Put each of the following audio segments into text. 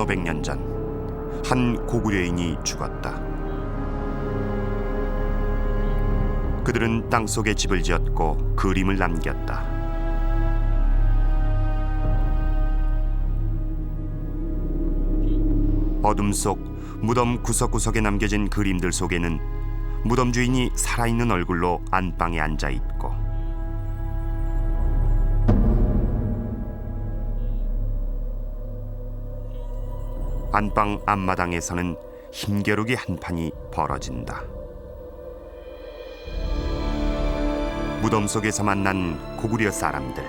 1500년 전 한 고구려인이 죽었다. 그들은 땅속에 집을 지었고 그림을 남겼다. 어둠 속 무덤 구석구석에 남겨진 그림들 속에는 무덤 주인이 살아있는 얼굴로 안방에 앉아 있고 안방 앞마당에서는 힘겨루기 한 판이 벌어진다. 무덤 속에서 만난 고구려 사람들,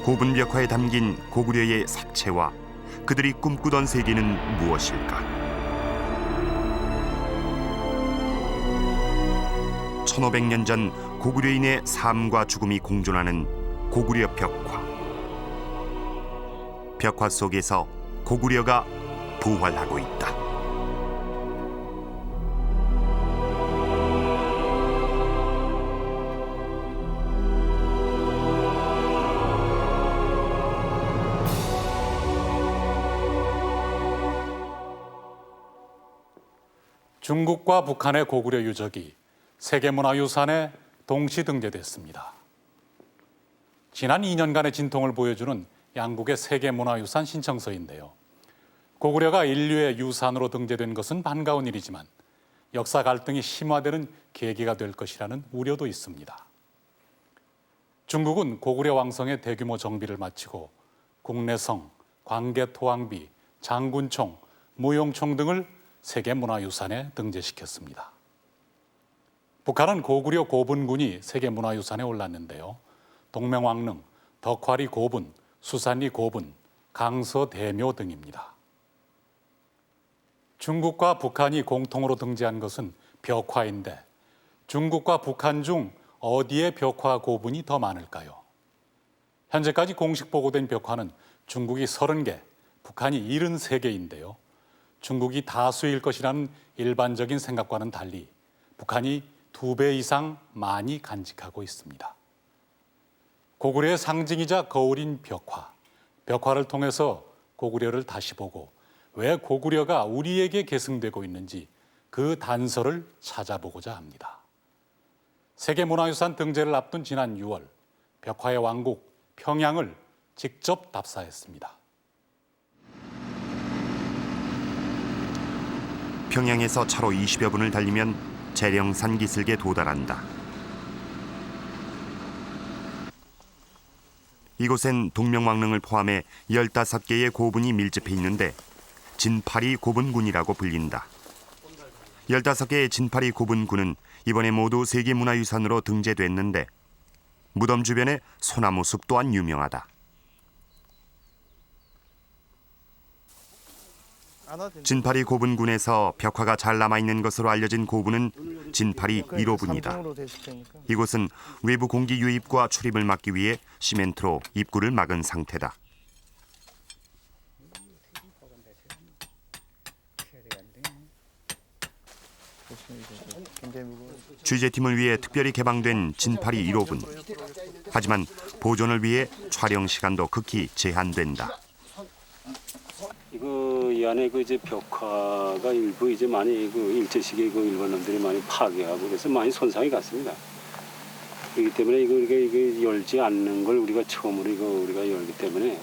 고분 벽화에 담긴 고구려의 사체와 그들이 꿈꾸던 세계는 무엇일까? 1500년 전 고구려인의 삶과 죽음이 공존하는 고구려 벽화. 벽화 속에서 고구려가 부활하고 있다. 중국과 북한의 고구려 유적이 세계문화유산에 동시 등재됐습니다. 지난 2년간의 진통을 보여주는 양국의 세계문화유산 신청서인데요. 고구려가 인류의 유산으로 등재된 것은 반가운 일이지만 역사 갈등이 심화되는 계기가 될 것이라는 우려도 있습니다. 중국은 고구려 왕성의 대규모 정비를 마치고 국내성, 광개토왕비, 장군총, 무용총 등을 세계문화유산에 등재시켰습니다. 북한은 고구려 고분군이 세계문화유산에 올랐는데요. 동명왕릉, 덕화리 고분, 수산리 고분, 강서대묘 등입니다. 중국과 북한이 공통으로 등재한 것은 벽화인데 중국과 북한 중 어디에 벽화 고분이 더 많을까요? 현재까지 공식 보고된 벽화는 중국이 30개, 북한이 73개인데요. 중국이 다수일 것이라는 일반적인 생각과는 달리 북한이 2배 이상 많이 간직하고 있습니다. 고구려의 상징이자 거울인 벽화, 벽화를 통해서 고구려를 다시 보고 왜 고구려가 우리에게 계승되고 있는지 그 단서를 찾아보고자 합니다. 세계문화유산 등재를 앞둔 지난 6월, 벽화의 왕국 평양을 직접 답사했습니다. 평양에서 차로 20여 분을 달리면 재령산 기슭에 도달한다. 이곳엔 동명왕릉을 포함해 15개의 고분이 밀집해 있는데 진파리 고분군이라고 불린다. 15개의 진파리 고분군은 이번에 모두 세계문화유산으로 등재됐는데 무덤 주변의 소나무 숲 또한 유명하다. 진파리 고분군에서 벽화가 잘 남아있는 것으로 알려진 고분은 진파리 1호분이다. 이곳은 외부 공기 유입과 출입을 막기 위해 시멘트로 입구를 막은 상태다. 취재팀을 위해 특별히 개방된 진파리 1호분. 하지만 보존을 위해 촬영 시간도 극히 제한된다. 이 안에 이제 벽화가 일부 이제 많이 일제 시기에 일본 놈들이 많이 파괴하고 그래서 많이 손상이 갔습니다. 그렇기 때문에 이거 열지 않는 걸 우리가 처음으로 우리가 열기 때문에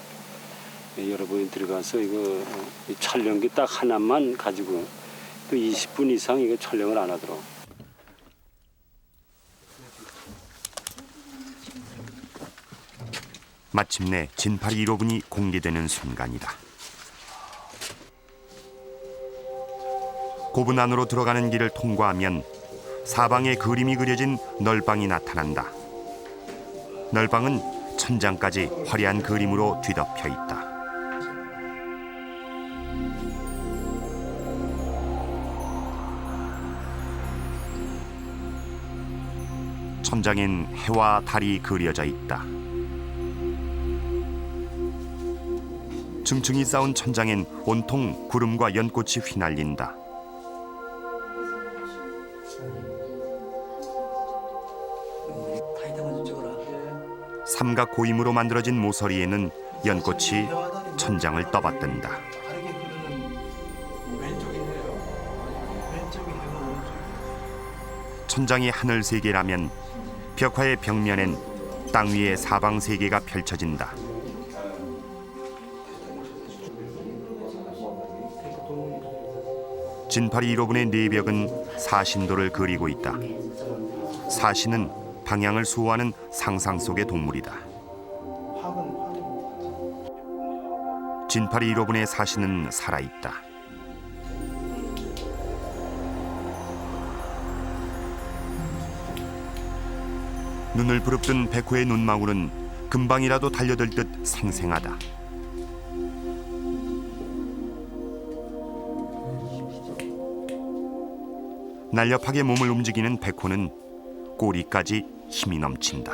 여러분이 들어가서 촬영기 딱 하나만 가지고 또 20분 이상 이거 촬영을 안 하도록. 마침내 진파리 1호분이 공개되는 순간이다. 고분 안으로 들어가는 길을 통과하면 사방에 그림이 그려진 널방이 나타난다. 널방은 천장까지 화려한 그림으로 뒤덮여 있다. 천장엔 해와 달이 그려져 있다. 층층이 쌓은 천장엔 온통 구름과 연꽃이 휘날린다. 삼각 고임으로 만들어진 모서리에는 연꽃이 천장을 떠받든다. 천장이 하늘 세계라면 벽화의 벽면엔 땅 위에 사방 세계가 펼쳐진다. 진파리 1호분의 내벽은 사신도를 그리고 있다. 사신은 방향을 수호하는 상상 속의 동물이다. 진파리 1호분의 사신은 살아있다. 눈을 부릅뜬 백호의 눈망울은 금방이라도 달려들 듯 생생하다. 날렵하게 몸을 움직이는 백호는 꼬리까지 힘이 넘친다.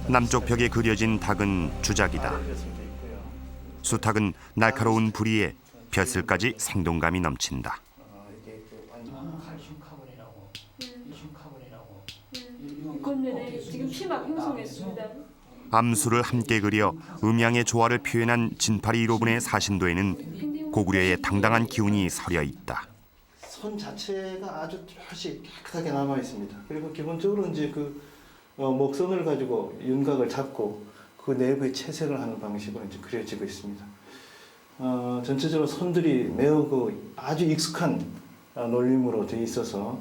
남쪽 벽에 그려진 닭은 주작이다. 수탉은 날카로운 부리에 벼슬까지 생동감이 넘친다. 지금 피 막 형성했습니다. 암수를 함께 그려 음양의 조화를 표현한 진파리 1호분의 사신도에는 고구려의 당당한 기운이 서려 있다. 선 자체가 아주 뚜렷이 깨끗하게 남아 있습니다. 그리고 기본적으로 이제 목선을 가지고 윤곽을 잡고 그 내부에 채색을 하는 방식으로 이제 그려지고 있습니다. 전체적으로 선들이 매우 아주 익숙한 놀림으로 되어 있어서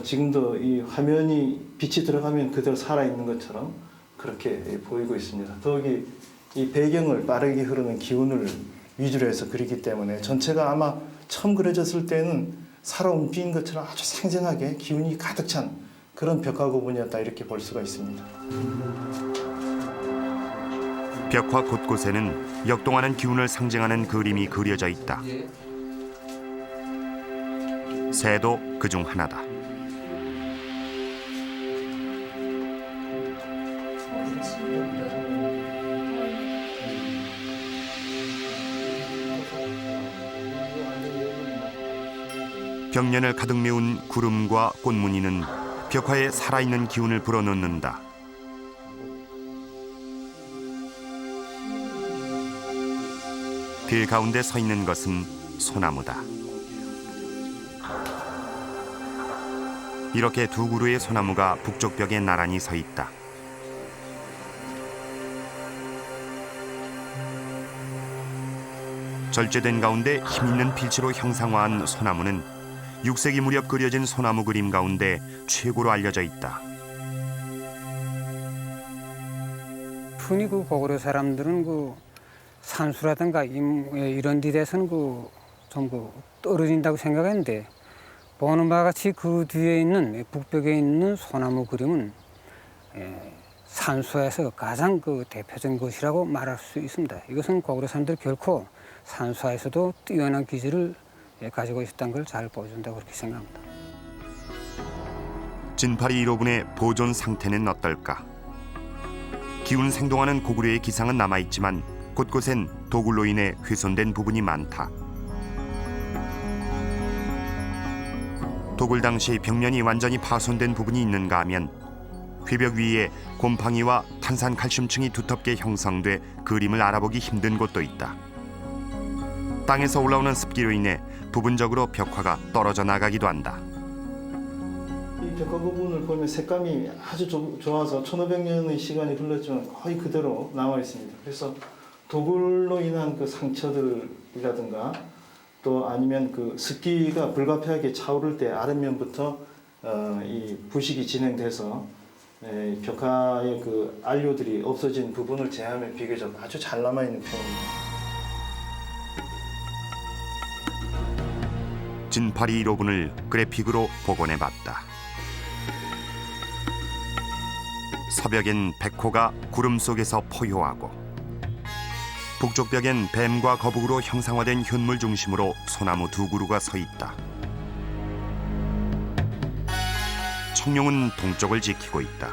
지금도 이 화면이 빛이 들어가면 그대로 살아있는 것처럼 그렇게 보이고 있습니다. 더욱이 이 배경을 빠르게 흐르는 기운을 위주로 해서 그리기 때문에 전체가 아마 처음 그려졌을 때는 살아 움직인 것처럼 아주 생생하게 기운이 가득 찬 그런 벽화 고분이었다 이렇게 볼 수가 있습니다. 벽화 곳곳에는 역동하는 기운을 상징하는 그림이 그려져 있다. 새도 그중 하나다. 벽면을 가득 메운 구름과 꽃무늬는 벽화에 살아있는 기운을 불어넣는다. 그 가운데 서 있는 것은 소나무다. 이렇게 두 그루의 소나무가 북쪽 벽에 나란히 서 있다. 절제된 가운데 힘있는 필치로 형상화한 소나무는 6세기 무렵 그려진 소나무 그림 가운데 최고로 알려져 있다. 흔히 고구려 사람들은 산수라든가 이런 데에서는 좀 떨어진다고 생각했는데 보는 바와 같이 그 뒤에 있는 북벽에 있는 소나무 그림은 산수에서 가장 대표적인 것이라고 말할 수 있습니다. 이것은 고구려 사람들 결코 산수에서도 뛰어난 기질을 가지고 있었다는 걸 잘 보여준다고 그렇게 생각합니다. 진파리 1호분의 보존 상태는 어떨까? 기운 생동하는 고구려의 기상은 남아있지만 곳곳엔 도굴로 인해 훼손된 부분이 많다. 도굴 당시 벽면이 완전히 파손된 부분이 있는가 하면 회벽 위에 곰팡이와 탄산칼슘층이 두텁게 형성돼 그림을 알아보기 힘든 곳도 있다. 땅에서 올라오는 습기로 인해 부분적으로 벽화가 떨어져 나가기도 한다. 이 벽화 부분을 보면 색감이 아주 좋아서 1500년의 시간이 흘렀지만 거의 그대로 남아 있습니다. 그래서 도굴로 인한 그 상처들이라든가 또 아니면 그 습기가 불가피하게 차오를 때 아랫면부터 이 부식이 진행돼서 벽화의 그 안료들이 없어진 부분을 제하면 비교적 아주 잘 남아 있는 편입니다. 진파리 1호분을 그래픽으로 복원해봤다. 서벽엔 백호가 구름 속에서 포효하고 북쪽 벽엔 뱀과 거북으로 형상화된 현물 중심으로 소나무 두 그루가 서 있다. 청룡은 동쪽을 지키고 있다.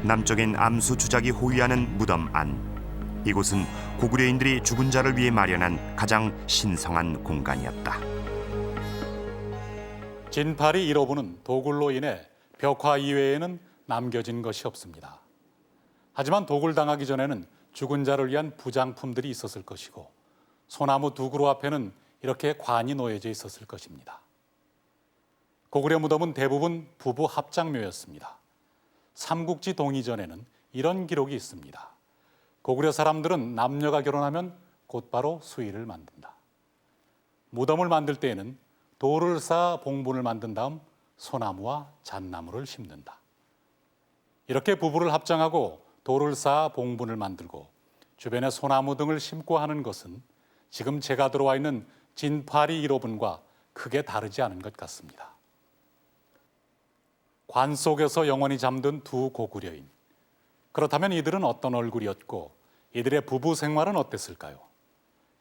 남쪽엔 암수 주작이 호위하는 무덤 안. 이곳은 고구려인들이 죽은 자를 위해 마련한 가장 신성한 공간이었다. 진파리 1호부는 도굴로 인해 벽화 이외에는 남겨진 것이 없습니다. 하지만 도굴당하기 전에는 죽은 자를 위한 부장품들이 있었을 것이고 소나무 두 그루 앞에는 이렇게 관이 놓여져 있었을 것입니다. 고구려 무덤은 대부분 부부 합장묘였습니다. 삼국지 동의 전에는 이런 기록이 있습니다. 고구려 사람들은 남녀가 결혼하면 곧바로 수의를 만든다. 무덤을 만들 때에는 돌을 쌓아 봉분을 만든 다음 소나무와 잣나무를 심는다. 이렇게 부부를 합장하고 돌을 쌓아 봉분을 만들고 주변에 소나무 등을 심고 하는 것은 지금 제가 들어와 있는 진파리 1호분과 크게 다르지 않은 것 같습니다. 관 속에서 영원히 잠든 두 고구려인. 그렇다면 이들은 어떤 얼굴이었고 이들의 부부 생활은 어땠을까요?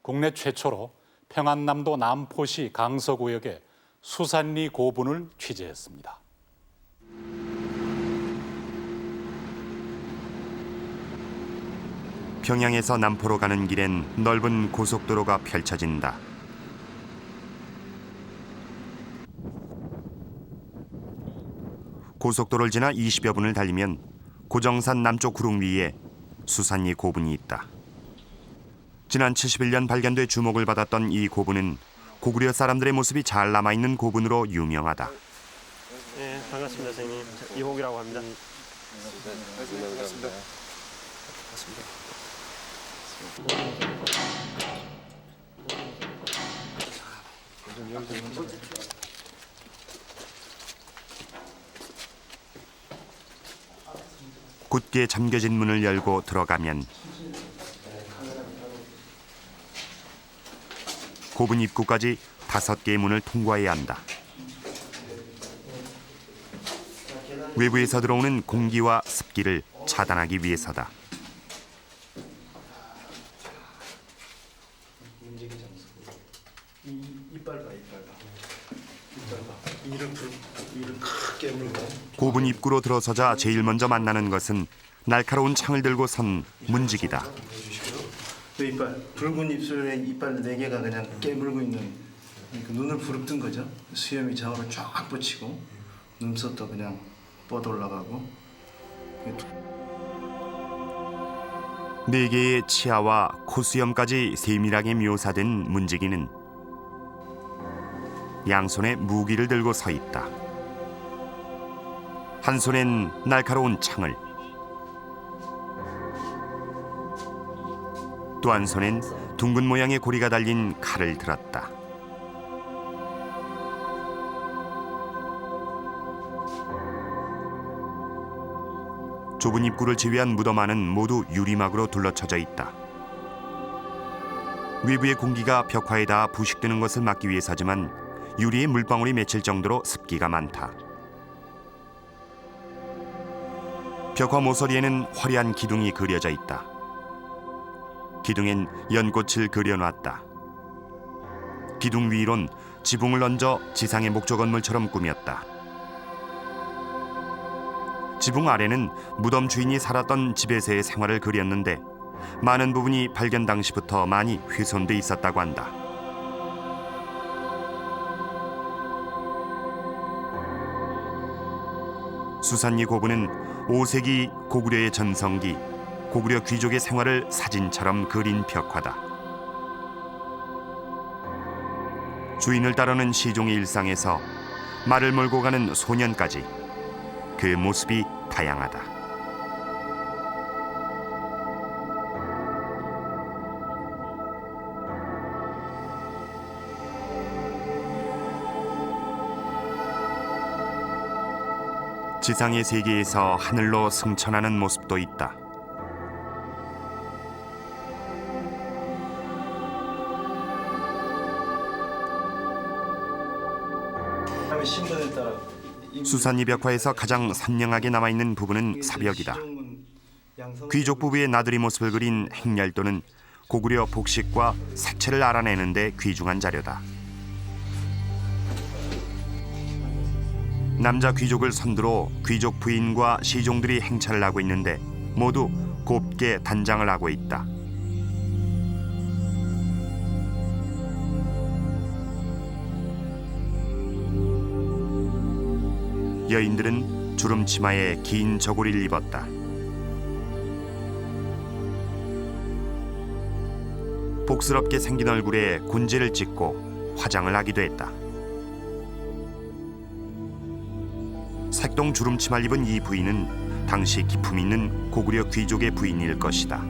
국내 최초로 평안남도 남포시 강서구역에 수산리 고분을 취재했습니다. 평양에서 남포로 가는 길엔 넓은 고속도로가 펼쳐진다. 고속도로를 지나 20여 분을 달리면 고정산 남쪽 구릉 위에 수산리 고분이 있다. 지난 71년 발견돼 주목을 받았던 이 고분은 고구려 사람들의 모습이 잘 남아있는 고분으로 유명하다. 네, 반갑습니다, 선생님. 이호기라고 합니다. 반갑습니다. 굳게 잠겨진 문을 열고 들어가면 고분 입구까지 5개의 문을 통과해야 한다. 외부에서 들어오는 공기와 습기를 차단하기 위해서다. 고분 입구로 들어서자 제일 먼저 만나는 것은 날카로운 창을 들고 선 문지기다. 그 이빨, 붉은 입술에 이빨 4개가 그냥 깨물고 있는, 그러니까 눈을 부릅뜬 거죠. 수염이 좌우로 쫙 붙이고 눈썹도 그냥 뻗어 올라가고. 4개의 치아와 코수염까지 세밀하게 묘사된 문지기는 양손에 무기를 들고 서 있다. 한 손엔 날카로운 창을, 또 한 손엔 둥근 모양의 고리가 달린 칼을 들었다. 좁은 입구를 제외한 무덤 안은 모두 유리막으로 둘러쳐져 있다. 외부의 공기가 벽화에 닿아 부식되는 것을 막기 위해서지만 유리에 물방울이 맺힐 정도로 습기가 많다. 벽화 모서리에는 화려한 기둥이 그려져 있다. 기둥엔 연꽃을 그려놨다. 기둥 위론 지붕을 얹어 지상의 목조 건물처럼 꾸몄다. 지붕 아래는 무덤 주인이 살았던 집에서의 생활을 그렸는데 많은 부분이 발견 당시부터 많이 훼손돼 있었다고 한다. 수산리 고분은 5세기 고구려의 전성기 고구려 귀족의 생활을 사진처럼 그린 벽화다. 주인을 따르는 시종의 일상에서 말을 몰고 가는 소년까지 그 모습이 다양하다. 지상의 세계에서 하늘로 승천하는 모습도 있다. 신분에 따라 수산리 벽화에서 가장 선명하게 남아있는 부분은 사벽이다. 귀족 부부의 나들이 모습을 그린 행렬도는 고구려 복식과 색채를 알아내는 데 귀중한 자료다. 남자 귀족을 선두로 귀족 부인과 시종들이 행차를 하고 있는데 모두 곱게 단장을 하고 있다. 여인들은 주름 치마에 긴 저고리를 입었다. 복스럽게 생긴 얼굴에 군지를 찍고 화장을 하기도 했다. 색동 주름 치마를 입은 이 부인은 당시 기품 있는 고구려 귀족의 부인일 것이다.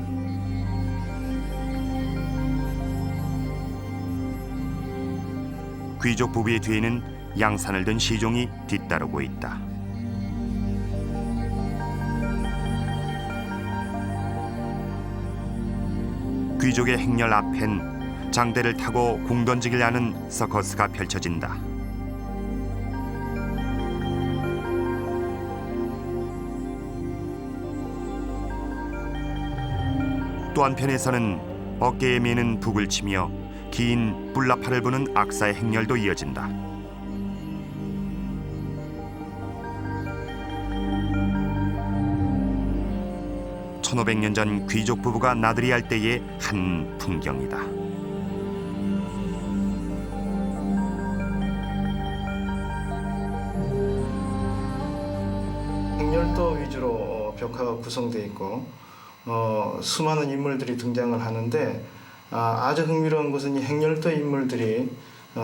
귀족 부부의 뒤에는 양산을 든 시종이 뒤따르고 있다. 귀족의 행렬 앞엔 장대를 타고 공 던지기를 하는 서커스가 펼쳐진다. 또 한편에서는 어깨에 매는 북을 치며 긴 뿔나팔을 부는 악사의 행렬도 이어진다. (1500년) 전 귀족 부부가 나들이 할 때의 한 풍경이다. 행렬도 위주로 벽화가 구성되어 있고 수많은 인물들이 등장을 하는데 아주 흥미로운 것은 이 행렬도 인물들이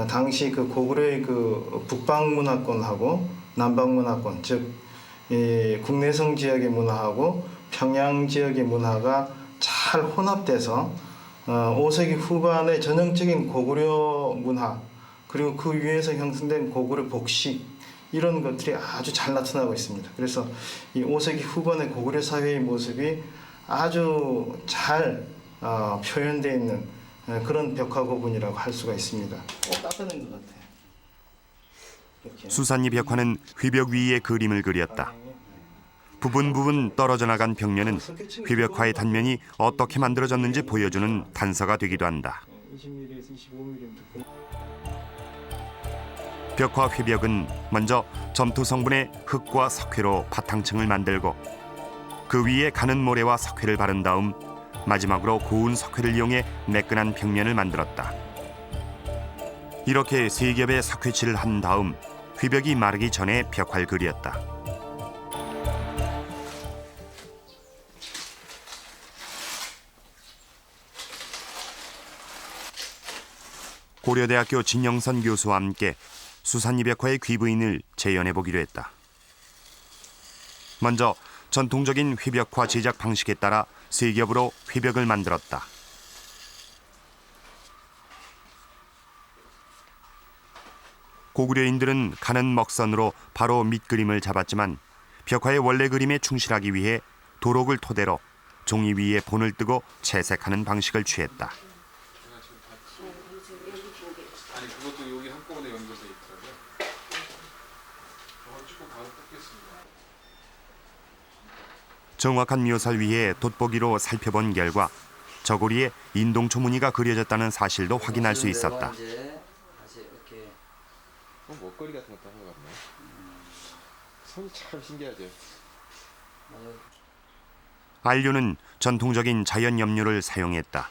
당시 그 고구려의 그 북방 문화권하고 남방 문화권, 즉 국내성 지역의 문화하고 평양 지역의 문화가 잘 혼합돼서 5세기 후반의 전형적인 고구려 문화, 그리고 그 위에서 형성된 고구려 복식, 이런 것들이 아주 잘 나타나고 있습니다. 그래서 이 5세기 후반의 고구려 사회의 모습이 아주 잘 표현되어 있는 그런 벽화 고분이라고 할 수가 있습니다. 따뜻한 것 같아요. 이렇게. 수산리 벽화는 휘벽 위에 그림을 그렸다. 부분 떨어져 나간 벽면은 휘벽화의 단면이 어떻게 만들어졌는지 보여주는 단서가 되기도 한다. 20mm에서 25mm. 벽화 휘벽은 먼저 점토 성분의 흙과 석회로 바탕층을 만들고 그 위에 가는 모래와 석회를 바른 다음 마지막으로 고운 석회를 이용해 매끈한 벽면을 만들었다. 이렇게 세 겹의 석회칠을 한 다음 휘벽이 마르기 전에 벽화를 그렸다. 고려대학교 진영선 교수와 함께 수산리 벽화의 귀부인을 재현해보기로 했다. 먼저 전통적인 휘벽화 제작 방식에 따라 세 겹으로 휘벽을 만들었다. 고구려인들은 가는 먹선으로 바로 밑그림을 잡았지만 벽화의 원래 그림에 충실하기 위해 도록을 토대로 종이 위에 본을 뜨고 채색하는 방식을 취했다. 아니 그것도 여기 한꺼번에 연결돼 있더라고요. 저거 찍고 바로 뽑겠습니다. 정확한 묘사를 위해 돋보기로 살펴본 결과 저고리에 인동초 무늬가 그려졌다는 사실도 확인할 수 있었다. 먹거리 같은 것도 한 것 같네. 손이 참 신기하죠. 안료는 전통적인 자연 염료를 사용했다.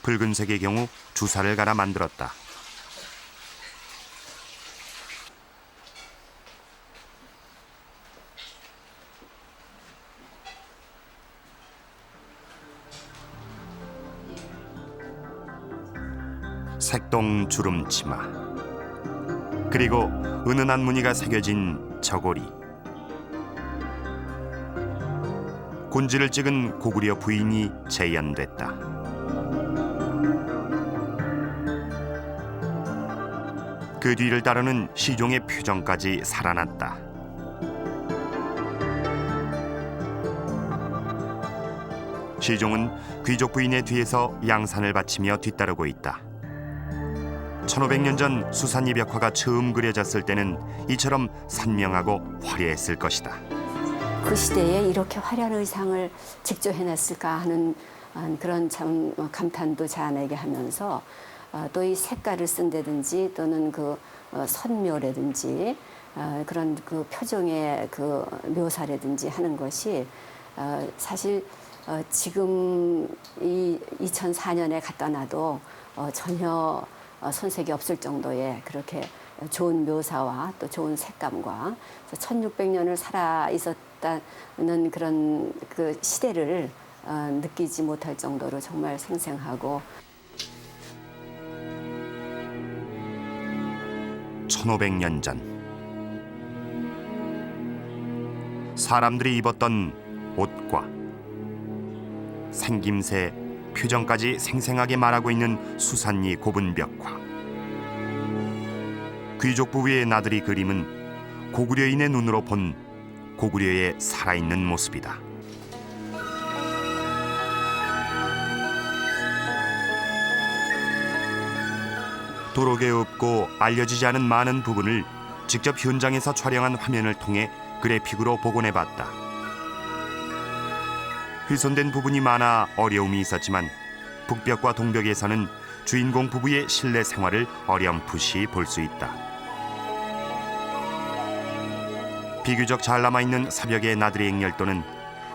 붉은색의 경우 주사를 갈아 만들었다. 색동 주름 치마, 그리고 은은한 무늬가 새겨진 저고리, 곤지를 찍은 고구려 부인이 재현됐다. 그 뒤를 따르는 시종의 표정까지 살아났다. 시종은 귀족 부인의 뒤에서 양산을 바치며 뒤따르고 있다. 1500년 전 수산리 벽화가 처음 그려졌을 때는 이처럼 선명하고 화려했을 것이다. 그 시대에 이렇게 화려한 의상을 직접 해냈을까 하는 그런 참 감탄도 자아내게 하면서 또 이 색깔을 쓴다든지 또는 그 선묘라든지 그런 그 표정의 그 묘사라든지 하는 것이 사실 지금 이 2004년에 갖다 놔도 전혀 손색이 없을 정도의 그렇게 좋은 묘사와 또 좋은 색감과 1600년을 살아 있었다는 그런 그 시대를 느끼지 못할 정도로 정말 생생하고 1500년 전 사람들이 입었던 옷과 생김새, 표정까지 생생하게 말하고 있는 수산리 고분 벽화. 귀족 부부의 나들이 그림은 고구려인의 눈으로 본 고구려의 살아있는 모습이다. 도록에 없고 알려지지 않은 많은 부분을 직접 현장에서 촬영한 화면을 통해 그래픽으로 복원해봤다. 훼손된 부분이 많아 어려움이 있었지만 북벽과 동벽에서는 주인공 부부의 실내 생활을 어렴풋이 볼 수 있다. 비교적 잘 남아있는 사벽의 나들이 행렬도는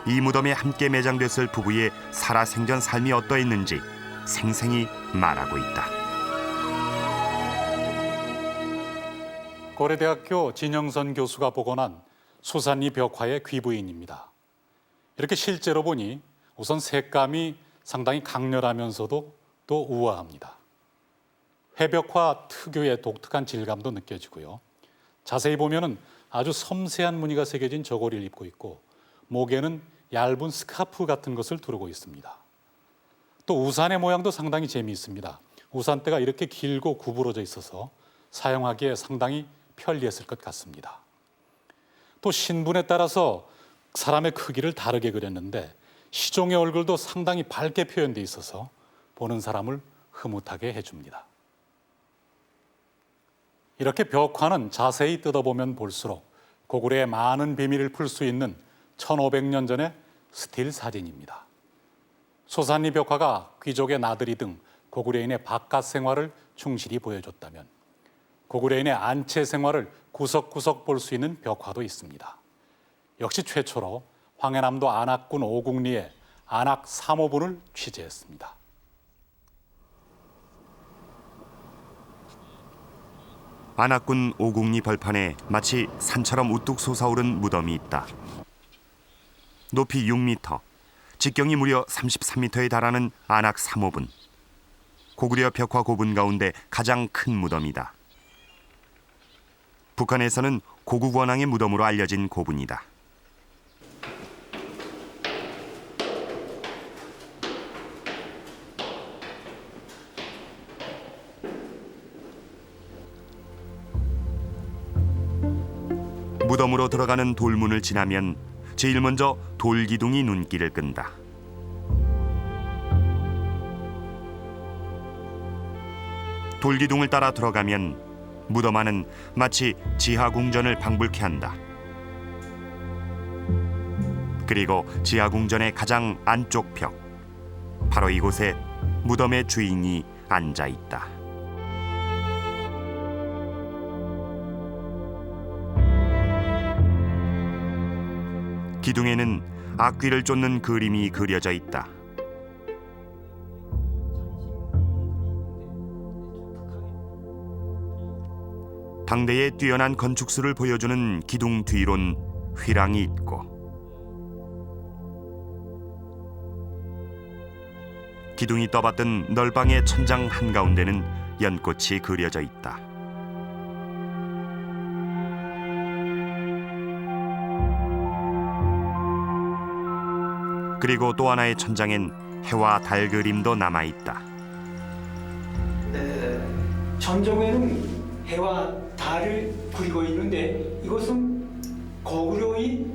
이 무덤에 함께 매장됐을 부부의 살아생전 삶이 어떠했는지 생생히 말하고 있다. 고려대학교 진영선 교수가 복원한 수산리 벽화의 귀부인입니다. 이렇게 실제로 보니 우선 색감이 상당히 강렬하면서도 또 우아합니다. 회벽화 특유의 독특한 질감도 느껴지고요. 자세히 보면은 아주 섬세한 무늬가 새겨진 저고리를 입고 있고 목에는 얇은 스카프 같은 것을 두르고 있습니다. 또 우산의 모양도 상당히 재미있습니다. 우산대가 이렇게 길고 구부러져 있어서 사용하기에 상당히 편리했을 것 같습니다. 또 신분에 따라서 사람의 크기를 다르게 그렸는데 시종의 얼굴도 상당히 밝게 표현되어 있어서 보는 사람을 흐뭇하게 해줍니다. 이렇게 벽화는 자세히 뜯어보면 볼수록 고구려의 많은 비밀을 풀 수 있는 1500년 전의 스틸 사진입니다. 수산리 벽화가 귀족의 나들이 등 고구려인의 바깥 생활을 충실히 보여줬다면 고구려인의 안채 생활을 구석구석 볼 수 있는 벽화도 있습니다. 역시 최초로 황해남도 안악군 오국리의 안악 3호분을 취재했습니다. 안악군 오국리 벌판에 마치 산처럼 우뚝 솟아오른 무덤이 있다. 높이 6m, 직경이 무려 33m에 달하는 안악 3호분. 고구려 벽화 고분 가운데 가장 큰 무덤이다. 북한에서는 고국 원앙의 무덤으로 알려진 고분이다. 무덤으로 들어가는 돌문을 지나면 제일 먼저 돌기둥이 눈길을 끈다. 돌기둥을 따라 들어가면 무덤 안은 마치 지하궁전을 방불케 한다. 그리고 지하궁전의 가장 안쪽 벽, 바로 이곳에 무덤의 주인이 앉아 있다. 기둥에는 악귀를 쫓는 그림이 그려져 있다. 당대의 뛰어난 건축술을 보여주는 기둥 뒤론 휘랑이 있고 기둥이 떠받든 널방의 천장 한가운데는 연꽃이 그려져 있다. 그리고 또 하나의 천장엔 해와 달 그림도 남아있다. 전정에는 해와 달을 그리고 있는데 이것은 고구려의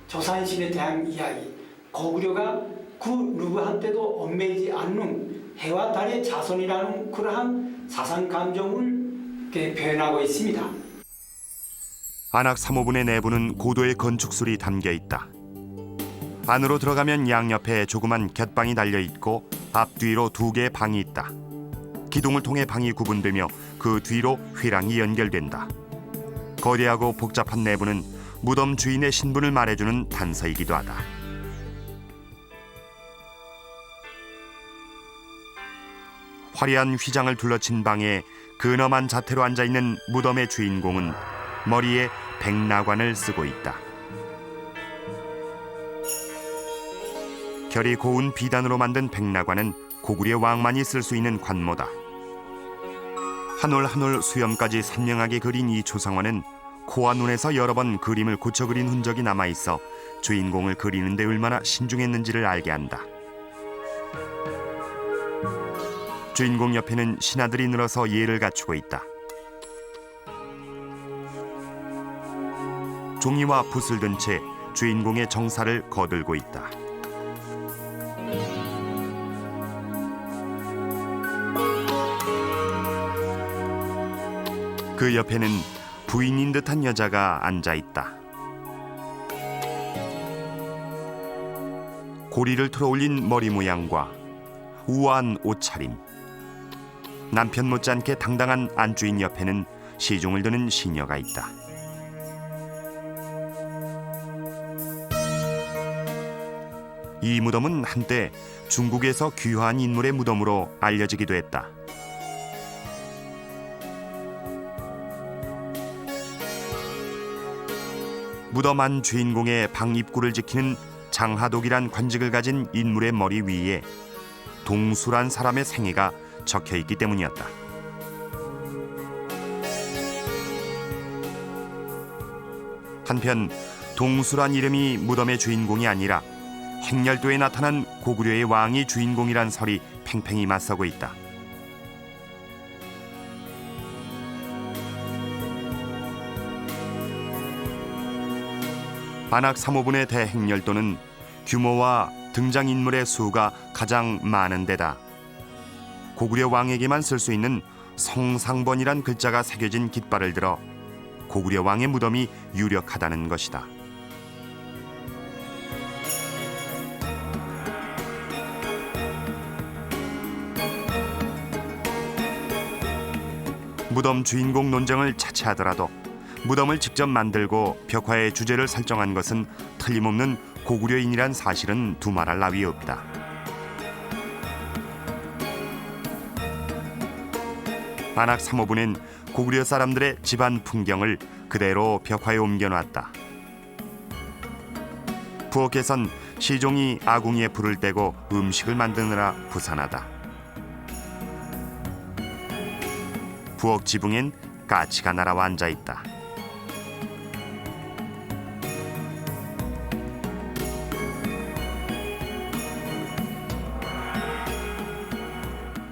조산신에 대한 이야기, 고구려가 그 누구한테도 얽매이지 않는 해와 달의 자손이라는 그러한 사상 감정을 표현하고 있습니다. 안악 3호분의 내부는 고도의 건축술이 담겨 있다. 안으로 들어가면 양옆에 조그만 곁방이 달려있고 앞뒤로 2개의 방이 있다. 기둥을 통해 방이 구분되며 그 뒤로 휘랑이 연결된다. 거대하고 복잡한 내부는 무덤 주인의 신분을 말해주는 단서이기도 하다. 화려한 휘장을 둘러친 방에 근엄한 자태로 앉아있는 무덤의 주인공은 머리에 백나관을 쓰고 있다. 결이 고운 비단으로 만든 백나관은 고구려 왕만이 쓸 수 있는 관모다. 한 올 한 올 수염까지 선명하게 그린 이 초상화는 코와 눈에서 여러 번 그림을 고쳐 그린 흔적이 남아있어 주인공을 그리는 데 얼마나 신중했는지를 알게 한다. 주인공 옆에는 신하들이 늘어서 예를 갖추고 있다. 종이와 붓을 든 채 주인공의 정사를 거들고 있다. 그 옆에는 부인인 듯한 여자가 앉아 있다. 고리를 틀어 올린 머리 모양과 우아한 옷차림, 남편 못지않게 당당한 안주인 옆에는 시종을 드는 시녀가 있다. 이 무덤은 한때 중국에서 귀화한 인물의 무덤으로 알려지기도 했다. 무덤 안 주인공의 방 입구를 지키는 장하독이란 관직을 가진 인물의 머리 위에 동수란 사람의 생애가 적혀있기 때문이었다. 한편 동수란 이름이 무덤의 주인공이 아니라 행렬도에 나타난 고구려의 왕이 주인공이란 설이 팽팽히 맞서고 있다. 안악 3호분의 대행렬도는 규모와 등장인물의 수가 가장 많은 데다 고구려 왕에게만 쓸 수 있는 성상번이란 글자가 새겨진 깃발을 들어 고구려 왕의 무덤이 유력하다는 것이다. 무덤 주인공 논쟁을 차치하더라도 무덤을 직접 만들고 벽화의 주제를 설정한 것은 틀림없는 고구려인이란 사실은 두말할 나위 없다. 안악 3호분은 고구려 사람들의 집안 풍경을 그대로 벽화에 옮겨놨다. 부엌에선 시종이 아궁이에 불을 떼고 음식을 만드느라 부산하다. 부엌 지붕엔 까치가 날아와 앉아있다.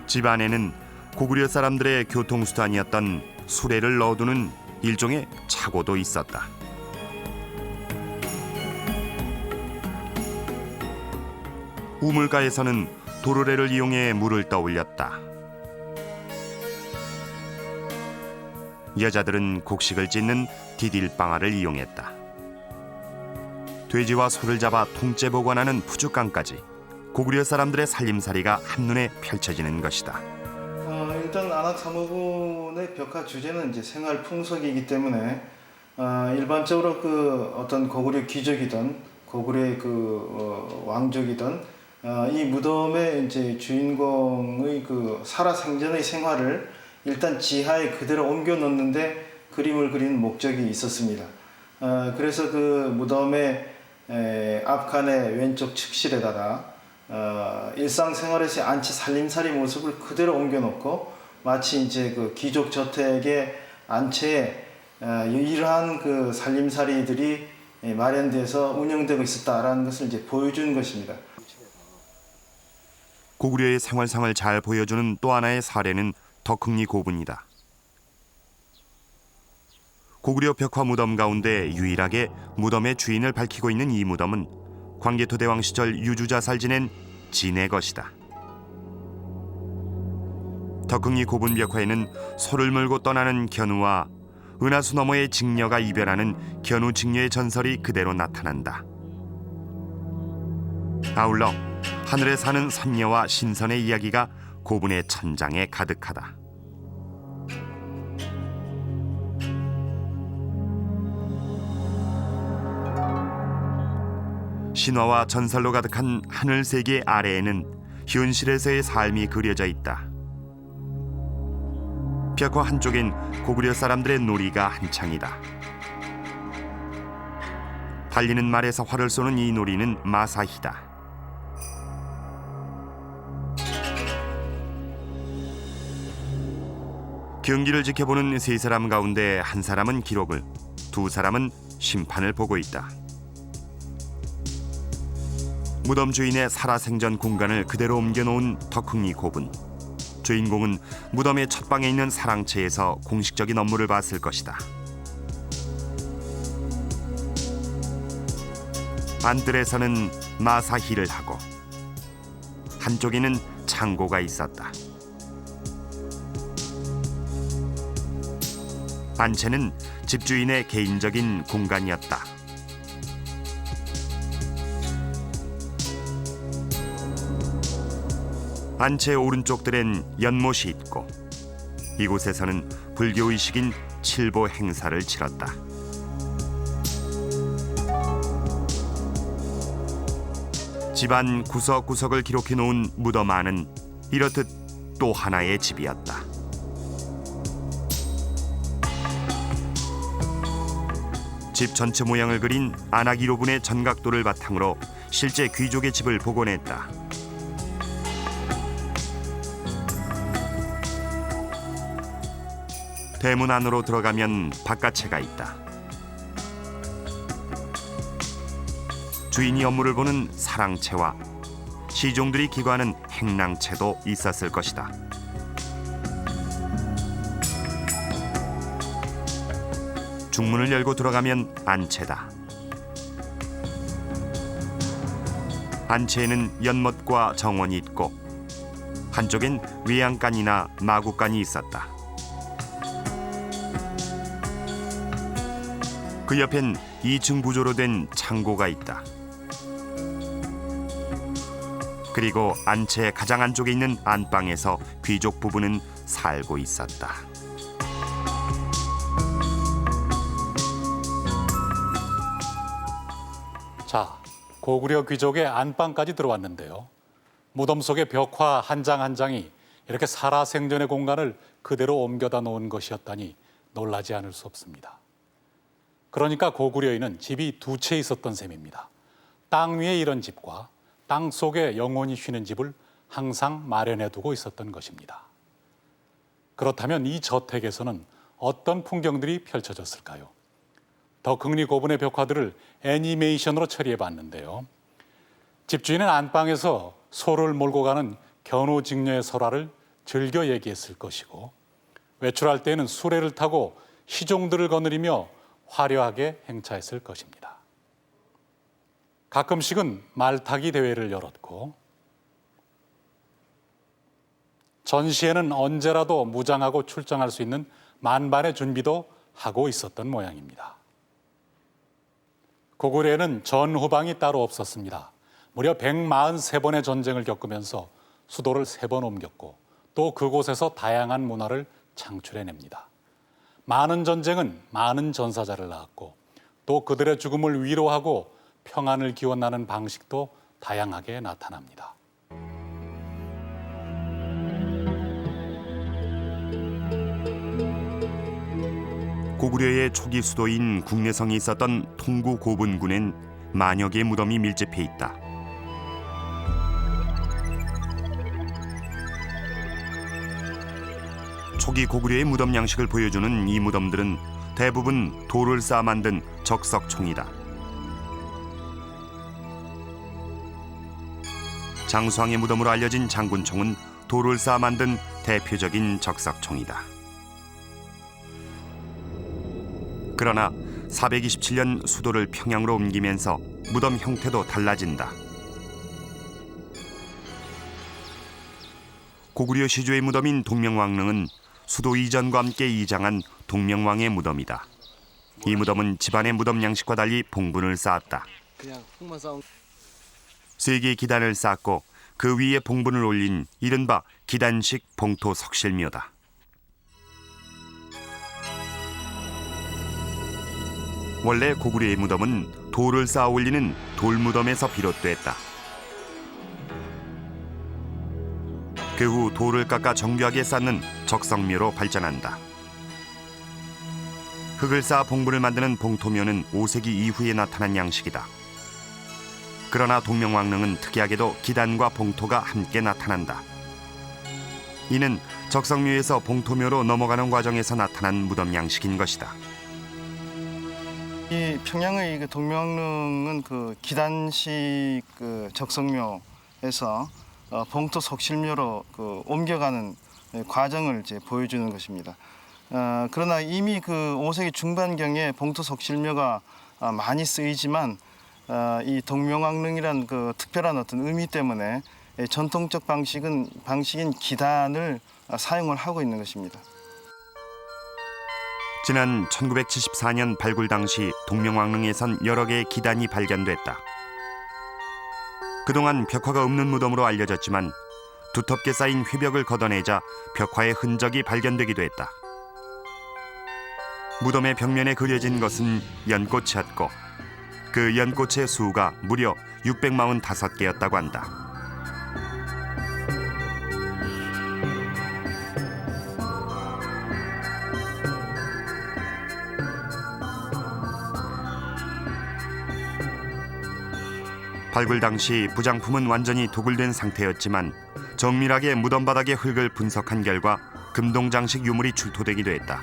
집 안에는 고구려 사람들의 교통수단이었던 수레를 넣어두는 일종의 차고도 있었다. 우물가에서는 도르래를 이용해 물을 떠올렸다. 여자들은 곡식을 찢는 디딜방아를 이용했다. 돼지와 소를 잡아 통째 보관하는 푸죽강까지 고구려 사람들의 살림살이가 한눈에 펼쳐지는 것이다. 일단 안악 3호분의 벽화 주제는 이제 생활 풍속이기 때문에 일반적으로 그 어떤 고구려 귀족이든 고구려의 왕족이든 이 무덤의 이제 주인공의 그 살아생전의 생활을 일단 지하에 그대로 옮겨 놓는데 그림을 그리는 목적이 있었습니다. 그래서 그 무덤의 앞칸의 왼쪽 측실에다가 일상생활에서의 안치 살림살이 모습을 그대로 옮겨놓고 마치 이제 그 귀족 저택의 안채에 이러한 그 살림살이들이 마련돼서 운영되고 있었다라는 것을 이제 보여준 것입니다. 고구려의 생활상을 잘 보여주는 또 하나의 사례는 덕흥리 고분이다. 고구려 벽화 무덤 가운데 유일하게 무덤의 주인을 밝히고 있는 이 무덤은 광개토대왕 시절 유주자살 지낸 진의 것이다. 덕흥리 고분 벽화에는 소를 몰고 떠나는 견우와 은하수 너머의 직녀가 이별하는 견우 직녀의 전설이 그대로 나타난다. 아울러 하늘에 사는 선녀와 신선의 이야기가 고분의 천장에 가득하다. 신화와 전설로 가득한 하늘 세계 아래에는 현실에서의 삶이 그려져 있다. 벽화 한쪽엔 고구려 사람들의 놀이가 한창이다. 달리는 말에서 활을 쏘는 이 놀이는 마사히다. 경기를 지켜보는 세 사람 가운데 한 사람은 기록을, 두 사람은 심판을 보고 있다. 무덤 주인의 살아생전 공간을 그대로 옮겨놓은 덕흥리 고분. 주인공은 무덤의 첫 방에 있는 사랑채에서 공식적인 업무를 봤을 것이다. 안뜰에서는 마사히를 하고 한쪽에는 창고가 있었다. 안채는 집주인의 개인적인 공간이었다. 안채 오른쪽들엔 연못이 있고 이곳에서는 불교의식인 칠보 행사를 치렀다. 집안 구석구석을 기록해 놓은 무덤 안은 이렇듯 또 하나의 집이었다. 집 전체 모양을 그린 아나기로분의 전각도를 바탕으로 실제 귀족의 집을 복원했다. 대문 안으로 들어가면 바깥채가 있다. 주인이 업무를 보는 사랑채와 시종들이 기거하는 행랑채도 있었을 것이다. 중문을 열고 들어가면 안채다. 안채에는 연못과 정원이 있고 한쪽엔 외양간이나 마구간이 있었다. 그 옆엔 2층 구조로 된 창고가 있다. 그리고 안채 가장 안쪽에 있는 안방에서 귀족 부부는 살고 있었다. 자, 고구려 귀족의 안방까지 들어왔는데요. 무덤 속의 벽화 한 장 한 장이 이렇게 살아생전의 공간을 그대로 옮겨다 놓은 것이었다니 놀라지 않을 수 없습니다. 그러니까 고구려에는 집이 두 채 있었던 셈입니다. 땅 위에 이런 집과 땅 속에 영혼이 쉬는 집을 항상 마련해 두고 있었던 것입니다. 그렇다면 이 저택에서는 어떤 풍경들이 펼쳐졌을까요? 덕흥리 고분의 벽화들을 애니메이션으로 처리해 봤는데요. 집주인은 안방에서 소를 몰고 가는 견우직녀의 설화를 즐겨 얘기했을 것이고, 외출할 때에는 수레를 타고 시종들을 거느리며 화려하게 행차했을 것입니다. 가끔씩은 말타기 대회를 열었고, 전시에는 언제라도 무장하고 출정할 수 있는 만반의 준비도 하고 있었던 모양입니다. 고구려에는 전후방이 따로 없었습니다. 무려 143번의 전쟁을 겪으면서 수도를 3번 옮겼고 또 그곳에서 다양한 문화를 창출해냅니다. 많은 전쟁은 많은 전사자를 낳았고 또 그들의 죽음을 위로하고 평안을 기원하는 방식도 다양하게 나타납니다. 고구려의 초기 수도인 국내성이 있었던 통구 고분군엔 만여 개의 무덤이 밀집해 있다. 초기 고구려의 무덤 양식을 보여주는 이 무덤들은 대부분 돌을 쌓아 만든 적석총이다. 장수왕의 무덤으로 알려진 장군총은 돌을 쌓아 만든 대표적인 적석총이다. 그러나 427년 수도를 평양으로 옮기면서 무덤 형태도 달라진다. 고구려 시조의 무덤인 동명왕릉은 수도 이전과 함께 이장한 동명왕의 무덤이다. 이 무덤은 집안의 무덤 양식과 달리 봉분을 쌓았다. 세 개의 기단을 쌓고 그 위에 봉분을 올린 이른바 기단식 봉토 석실묘다. 원래 고구려의 무덤은 돌을 쌓아 올리는 돌무덤에서 비롯됐다. 그 후 돌을 깎아 정교하게 쌓는 적성묘로 발전한다. 흙을 쌓아 봉부를 만드는 봉토묘는 5세기 이후에 나타난 양식이다. 그러나 동명왕릉은 특이하게도 기단과 봉토가 함께 나타난다. 이는 적성묘에서 봉토묘로 넘어가는 과정에서 나타난 무덤 양식인 것이다. 이 평양의 그 동명왕릉은 그 기단식 그 적성묘에서 봉토 속실묘로 그 옮겨가는 과정을 이제 보여주는 것입니다. 그러나 이미 그 5세기 중반경에 봉토 속실묘가 많이 쓰이지만 이 동명왕릉이란 그 특별한 어떤 의미 때문에 전통적 방식인 기단을 사용을 하고 있는 것입니다. 지난 1974년 발굴 당시 동명왕릉에선 여러 개의 기단이 발견됐다. 그동안 벽화가 없는 무덤으로 알려졌지만 두텁게 쌓인 회벽을 걷어내자 벽화의 흔적이 발견되기도 했다. 무덤의 벽면에 그려진 것은 연꽃이었고 그 연꽃의 수가 무려 645개였다고 한다. 발굴 당시 부장품은 완전히 도굴된 상태였지만 정밀하게 무덤 바닥의 흙을 분석한 결과 금동장식 유물이 출토되기도 했다.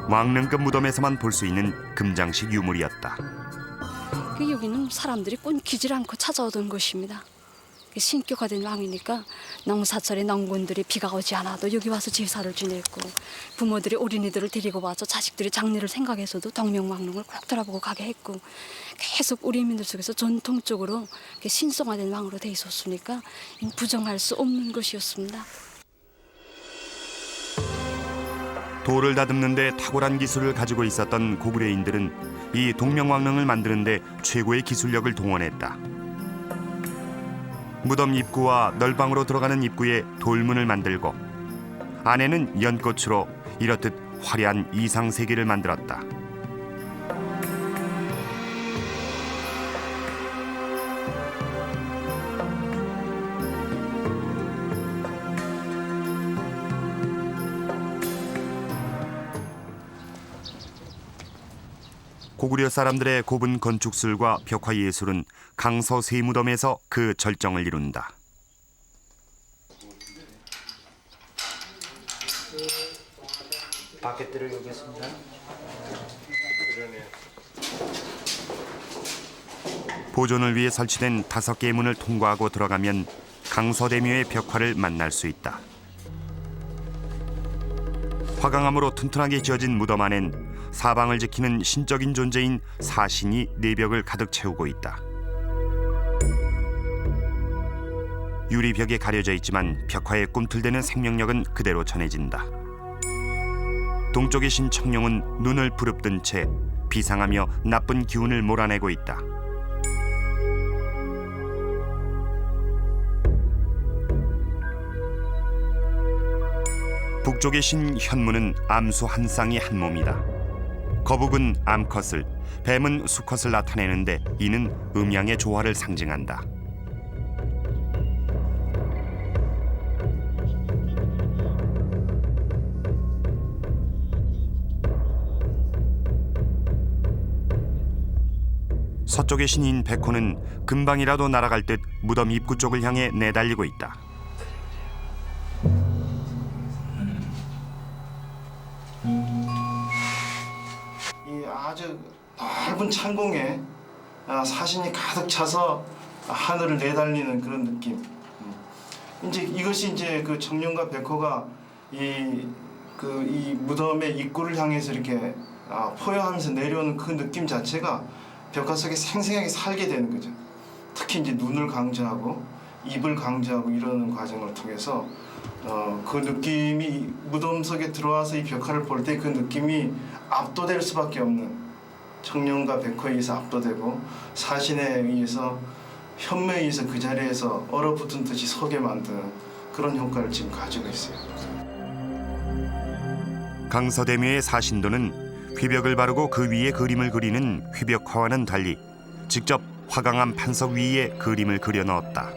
왕릉급 무덤에서만 볼 수 있는 금장식 유물이었다. 여기는 사람들이 끊기질 않고 찾아오던 곳입니다. 신격화된 왕이니까 농사철에 농군들이 비가 오지 않아도 여기 와서 제사를 지냈고 부모들이 어린이들을 데리고 와서 자식들이 장례를 생각해서도 동명왕릉을 꼭 돌아보고 가게 했고 계속 우리 인민들 속에서 전통적으로 신성화된 왕으로 돼 있었으니까 부정할 수 없는 것이었습니다. 돌을 다듬는 데 탁월한 기술을 가지고 있었던 고구려인들은 이 동명왕릉을 만드는 데 최고의 기술력을 동원했다. 무덤 입구와 널방으로 들어가는 입구에 돌문을 만들고 안에는 연꽃으로 이렇듯 화려한 이상세계를 만들었다. 고구려 사람들의 고분 건축술과 벽화 예술은 강서 세무덤에서 그 절정을 이룬다. 밖에 들어오겠습니다. 보존을 위해 설치된 5개의 문을 통과하고 들어가면 강서대묘의 벽화를 만날 수 있다. 화강암으로 튼튼하게 지어진 무덤 안엔 사방을 지키는 신적인 존재인 사신이 내벽을 가득 채우고 있다. 유리벽에 가려져 있지만 벽화에 꿈틀대는 생명력은 그대로 전해진다. 동쪽의 신 청룡은 눈을 부릅뜬 채 비상하며 나쁜 기운을 몰아내고 있다. 북쪽의 신 현무는 암수 한 쌍이 한 몸이다. 거북은 암컷을, 뱀은 수컷을 나타내는데 이는 음양의 조화를 상징한다. 서쪽의 신인 백호는 금방이라도 날아갈 듯 무덤 입구 쪽을 향해 내달리고 있다. 이 아주 넓은 창공에 사신이 가득 차서 하늘을 내달리는 그런 느낌. 이제 이것이 이제 그 청룡과 백호가 이 무덤의 입구를 향해서 이렇게 포효하면서 내려오는 그 느낌 자체가 벽화 속에 생생하게 살게 되는 거죠. 특히 이제 눈을 강조하고 입을 강조하고 이러는 과정을 통해서 그 느낌이 무덤 속에 들어와서 이 벽화를 볼 때 그 느낌이 압도될 수밖에 없는, 청룡과 백호에 의해서 압도되고 사신에 의해서 현무에 의해서 그 자리에서 얼어붙은 듯이 서게 만드는 그런 효과를 지금 가지고 있어요. 강서대묘의 사신도는 휘벽을 바르고 그 위에 그림을 그리는 휘벽화와는 달리 직접 화강암 판석 위에 그림을 그려 넣었다.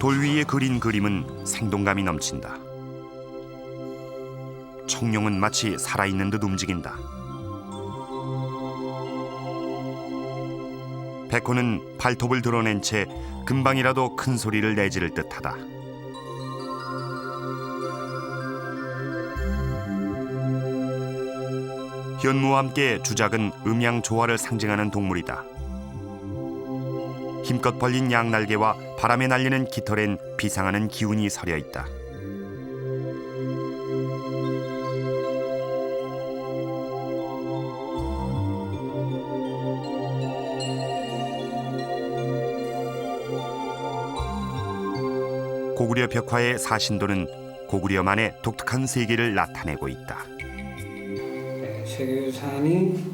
돌 위에 그린 그림은 생동감이 넘친다. 청룡은 마치 살아있는 듯 움직인다. 백호는 발톱을 드러낸 채 금방이라도 큰 소리를 내지를 듯하다. 현무와 함께 주작은 음양 조화를 상징하는 동물이다. 힘껏 벌린 양날개와 바람에 날리는 깃털엔 비상하는 기운이 서려 있다. 고구려 벽화의 사신도는 고구려만의 독특한 세계를 나타내고 있다. 세계유산이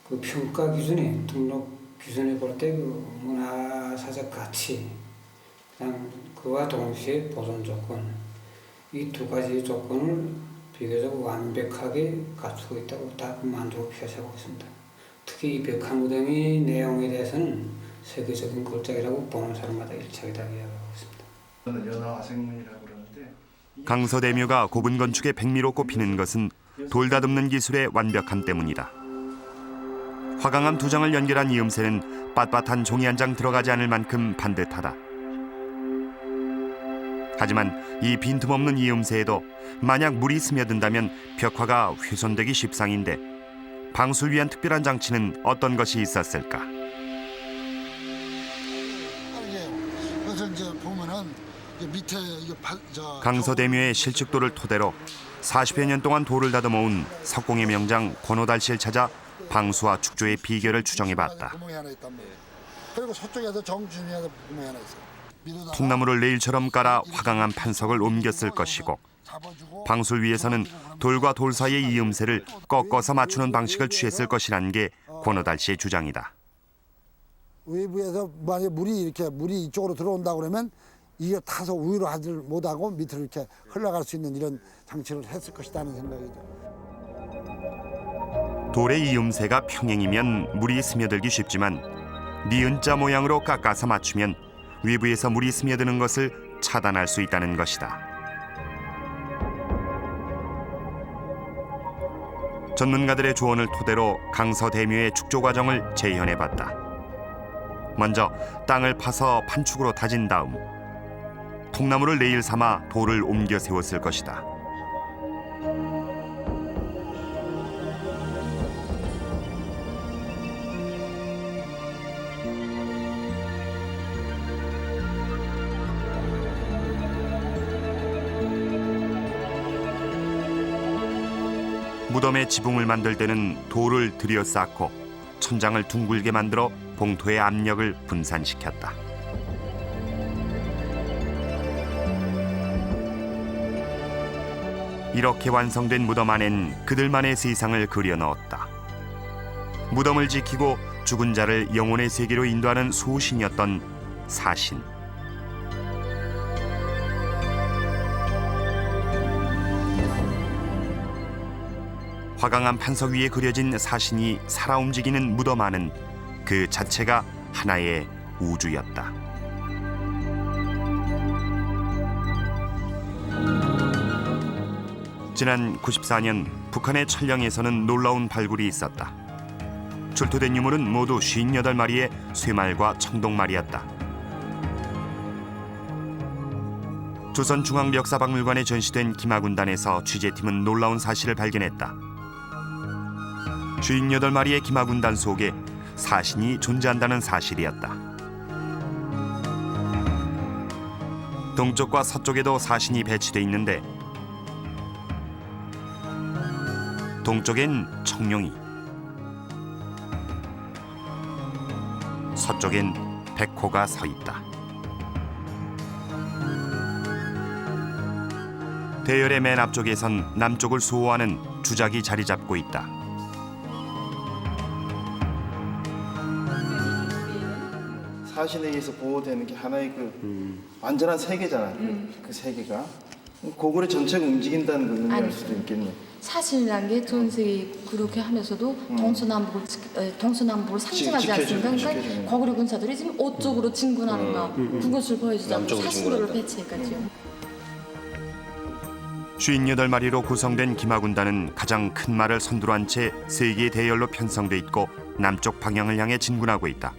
그 평가 기준에 등록 기준에 볼 때 그 문화사적 가치, 그다음 그와 동시에 보존 조건, 이 두 가지 조건을 비교적 완벽하게 갖추고 있다고 다 만족을 표시하고 있습니다. 특히 이 벽화무덤의 내용에 대해서는 세계적인 걸작이라고 보는 사람마다 일치하게 다 이야기하고 있습니다. 연화화생문이라고 그러는데 강서대묘가 고분 건축의 백미로 꼽히는 것은 돌다듬는 기술의 완벽함 때문이다. 화강암 두 장을 연결한 이음새는 빳빳한 종이 한 장 들어가지 않을 만큼 반듯하다. 하지만 이 빈틈없는 이음새에도 만약 물이 스며든다면 벽화가 훼손되기 십상인데 방수를 위한 특별한 장치는 어떤 것이 있었을까? 그래서 이제 보면은 밑에 강서대묘의 실측도를 토대로 40여 년 동안 돌을 다듬어온 석공의 명장 권호달씨를 찾아 방수와 축조의 비결을 추정해봤다. 그리고 서쪽에서 정준이에서 구멍이 하나 있어. 통나무를 레일처럼 깔아 화강암 판석을 옮겼을 것이고 방수를 위해서는 돌과 돌 사이의 이음새를 꺾어서 맞추는 방식을 취했을 것이라는 게 권호달씨의 주장이다. 외부에서 만약 물이 이쪽으로 들어온다 그러면 이게 타서 위로 하지 못하고 밑으로 이렇게 흘러갈 수 있는 이런 장치를 했을 것이라는 생각이죠. 돌의 이음새가 평행이면 물이 스며들기 쉽지만 니은자 모양으로 깎아서 맞추면 외부에서 물이 스며드는 것을 차단할 수 있다는 것이다. 전문가들의 조언을 토대로 강서대묘의 축조 과정을 재현해봤다. 먼저 땅을 파서 판축으로 다진 다음 통나무를 레일 삼아 돌을 옮겨 세웠을 것이다. 무덤의 지붕을 만들 때는 돌을 들여 쌓고 천장을 둥글게 만들어 봉토의 압력을 분산시켰다. 이렇게 완성된 무덤 안엔 그들만의 세상을 그려 넣었다. 무덤을 지키고 죽은 자를 영혼의 세계로 인도하는 소신이었던 사신. 화강암 판석 위에 그려진 사신이 살아 움직이는 무덤 안은 그 자체가 하나의 우주였다. 지난 94년 북한의 천령에서는 놀라운 발굴이 있었다. 출토된 유물은 모두 58마리의 쇠말과 청동말이었다. 조선중앙역사박물관에 전시된 기마군단에서 취재팀은 놀라운 사실을 발견했다. 58마리의 기마군단 속에 사신이 존재한다는 사실이었다. 동쪽과 서쪽에도 사신이 배치돼 있는데 동쪽엔 청룡이, 서쪽엔 백호가 서 있다. 대열의 맨 앞쪽에선 남쪽을 수호하는 주작이 자리 잡고 있다. 사신에 의해서 보호되는 게 하나의 그 완전한 세계잖아요. 그 세계가 고구려 전체가 움직인다는 걸 의미할 아니. 수도 있겠네요. 사실이란 게 전 세계 그렇게 하면서도 동서남북을 상징하지 않습니까? 그러니까 고구려 군사들이 지금 어쪽으로 진군하는가 그것을 보여주자고 사신도를 배치했겠죠. 58마리로 구성된 김하군단은 가장 큰 말을 선두로 한 채 세 개의 대열로 편성돼 있고 남쪽 방향을 향해 진군하고 있다.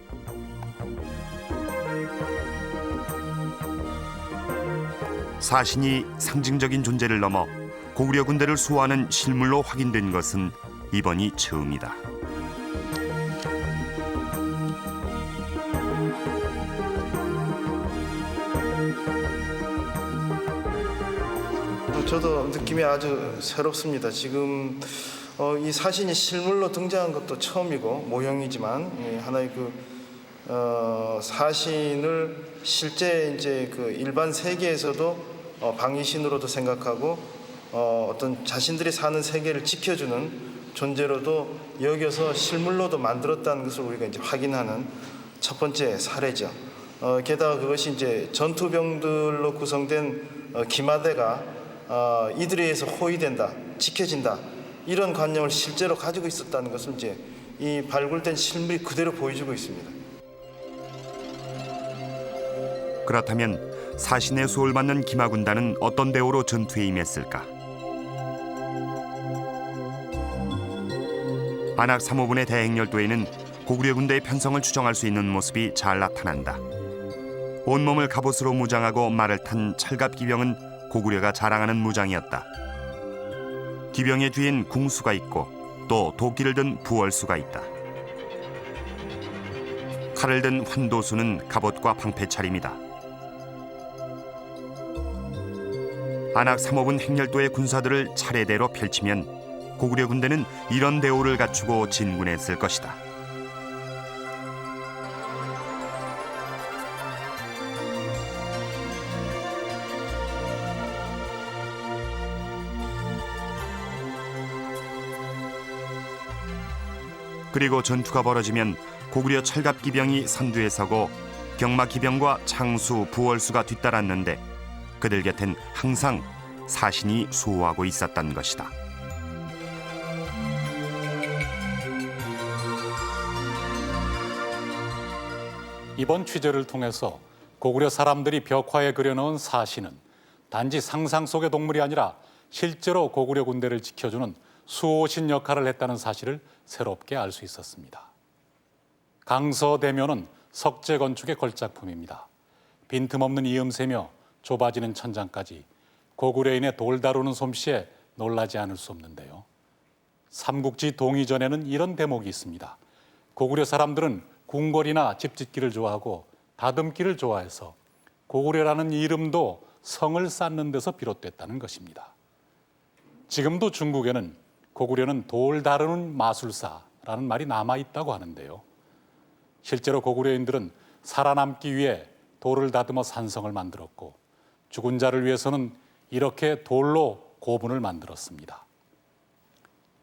사신이 상징적인 존재를 넘어 고구려 군대를 수호하는 실물로 확인된 것은 이번이 처음이다. 저도 느낌이 아주 새롭습니다. 지금 이 사신이 실물로 등장한 것도 처음이고 모형이지만 하나의 사신을 실제 이제 일반 세계에서도 방위신으로도 생각하고 어떤 자신들이 사는 세계를 지켜주는 존재로도 여겨서 실물로도 만들었다는 것을 우리가 이제 확인하는 첫 번째 사례죠. 게다가 그것이 이제 전투병들로 구성된 기마대가 이들에 의해서 호위된다, 지켜진다 이런 관념을 실제로 가지고 있었다는 것을 이제 이 발굴된 실물이 그대로 보여주고 있습니다. 그렇다면 사신의 수호를 받는 김하군단은 어떤 대우로 전투에 임했을까? 안악 3호분의 대행렬도에는 고구려 군대의 편성을 추정할 수 있는 모습이 잘 나타난다. 온몸을 갑옷으로 무장하고 말을 탄 철갑기병은 고구려가 자랑하는 무장이었다. 기병의 뒤엔 궁수가 있고 또 도끼를 든 부월수가 있다. 칼을 든 환도수는 갑옷과 방패 차림이다. 안악 3호분 행렬도의 군사들을 차례대로 펼치면 고구려 군대는 이런 대우를 갖추고 진군했을 것이다. 그리고 전투가 벌어지면 고구려 철갑기병이 선두에 서고 경마기병과 창수, 부월수가 뒤따랐는데 그들 곁엔 항상 사신이 수호하고 있었던 것이다. 이번 취재를 통해서 고구려 사람들이 벽화에 그려놓은 사신은 단지 상상 속의 동물이 아니라 실제로 고구려 군대를 지켜주는 수호신 역할을 했다는 사실을 새롭게 알 수 있었습니다. 강서대묘는 석재 건축의 걸작품입니다. 빈틈없는 이음새며 좁아지는 천장까지 고구려인의 돌 다루는 솜씨에 놀라지 않을 수 없는데요. 삼국지 동의전에는 이런 대목이 있습니다. 고구려 사람들은 궁궐이나 집짓기를 좋아하고 다듬기를 좋아해서 고구려라는 이름도 성을 쌓는 데서 비롯됐다는 것입니다. 지금도 중국에는 고구려는 돌 다루는 마술사라는 말이 남아있다고 하는데요. 실제로 고구려인들은 살아남기 위해 돌을 다듬어 산성을 만들었고 죽은 자를 위해서는 이렇게 돌로 고분을 만들었습니다.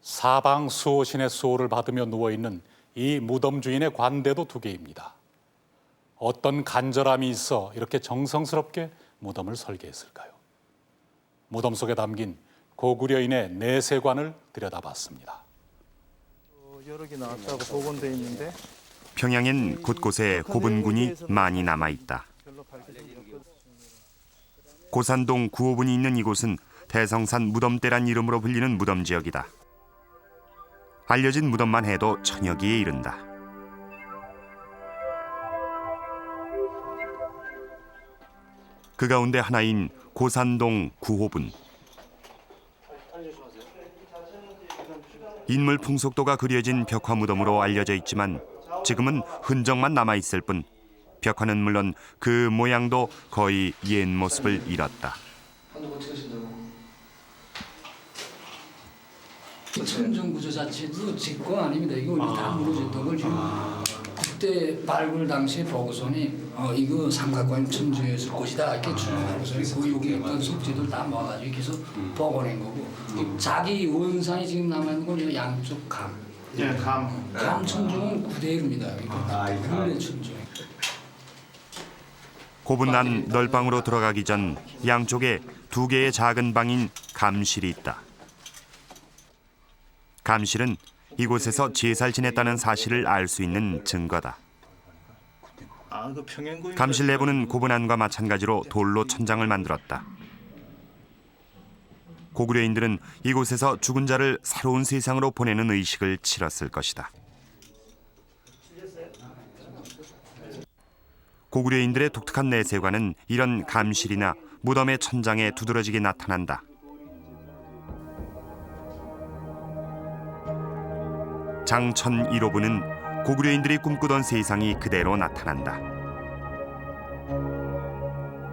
사방 수호신의 수호를 받으며 누워있는 이 무덤 주인의 관대도 두 개입니다. 어떤 간절함이 있어 이렇게 정성스럽게 무덤을 설계했을까요? 무덤 속에 담긴 고구려인의 내세관을 들여다봤습니다. 여러 개 나왔다고 복원돼 있는데 평양엔 곳곳에 고분군이 많이 남아있다. 고산동 9호분이 있는 이곳은 대성산 무덤대란 이름으로 불리는 무덤 지역이다. 알려진 무덤만 해도 1000여 개에 이른다. 그 가운데 하나인 고산동 9호분. 인물 풍속도가 그려진 벽화 무덤으로 알려져 있지만 지금은 흔적만 남아있을 뿐 벽화는 물론 그 모양도 거의 옛 모습을 잃었다. 천정 구조 자체도 제 거 아닙니다. 이거 우리 다 무너졌던 걸 지금 그때 발굴 당시에 보고서니 이거 삼각관 천주였을 것이다 이렇게 추정하고서 그 여기 어떤 석재들 다 모아가지고 이렇게 해서 복원한 거고 자기 원상이 지금 남아있는 건 양쪽 감. 예, 감 천정은 그대로입니다. 이거 근래 천정. 고분난 널방으로 들어가기 전 양쪽에 2개의 작은 방인 감실이 있다. 감실은 이곳에서 제사를 지냈다는 사실을 알 수 있는 증거다. 감실 내부는 고분난과 마찬가지로 돌로 천장을 만들었다. 고구려인들은 이곳에서 죽은 자를 새로운 세상으로 보내는 의식을 치렀을 것이다. 고구려인들의 독특한 내세관은 이런 감실이나 무덤의 천장에 두드러지게 나타난다. 장천 1호부는 고구려인들이 꿈꾸던 세상이 그대로 나타난다.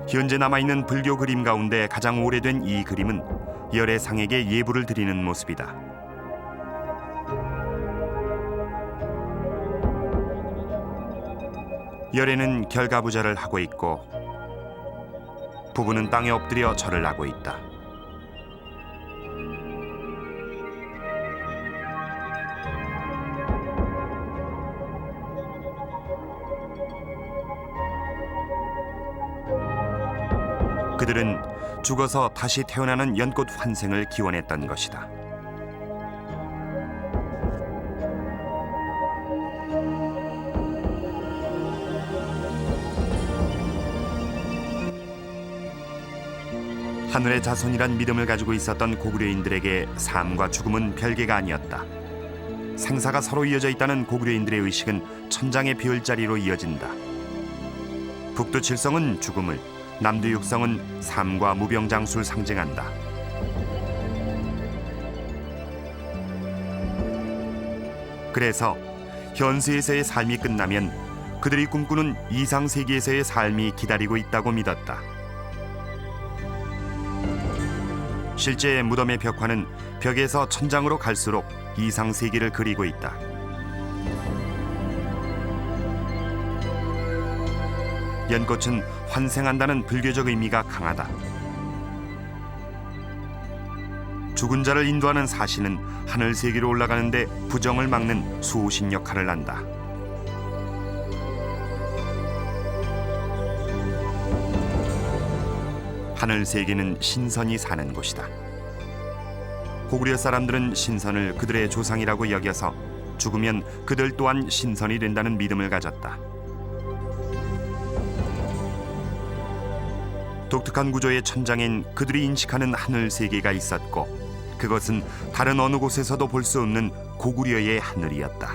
현재 남아있는 불교 그림 가운데 가장 오래된 이 그림은 열애상에게 예불을 드리는 모습이다. 열애는 결가부절을 하고 있고 부부는 땅에 엎드려 절을 하고 있다. 그들은 죽어서 다시 태어나는 연꽃 환생을 기원했던 것이다. 하늘의 자손이란 믿음을 가지고 있었던 고구려인들에게 삶과 죽음은 별개가 아니었다. 생사가 서로 이어져 있다는 고구려인들의 의식은 천장의 비을자리로 이어진다. 북두 칠성은 죽음을, 남두 육성은 삶과 무병장수를 상징한다. 그래서 현세에서의 삶이 끝나면 그들이 꿈꾸는 이상세계에서의 삶이 기다리고 있다고 믿었다. 실제 무덤의 벽화는 벽에서 천장으로 갈수록 이상세계를 그리고 있다. 연꽃은 환생한다는 불교적 의미가 강하다. 죽은 자를 인도하는 사신은 하늘 세계로 올라가는데 부정을 막는 수호신 역할을 한다. 하늘 세계는 신선이 사는 곳이다. 고구려 사람들은 신선을 그들의 조상이라고 여겨서 죽으면 그들 또한 신선이 된다는 믿음을 가졌다. 독특한 구조의 천장엔 그들이 인식하는 하늘 세계가 있었고 그것은 다른 어느 곳에서도 볼 수 없는 고구려의 하늘이었다.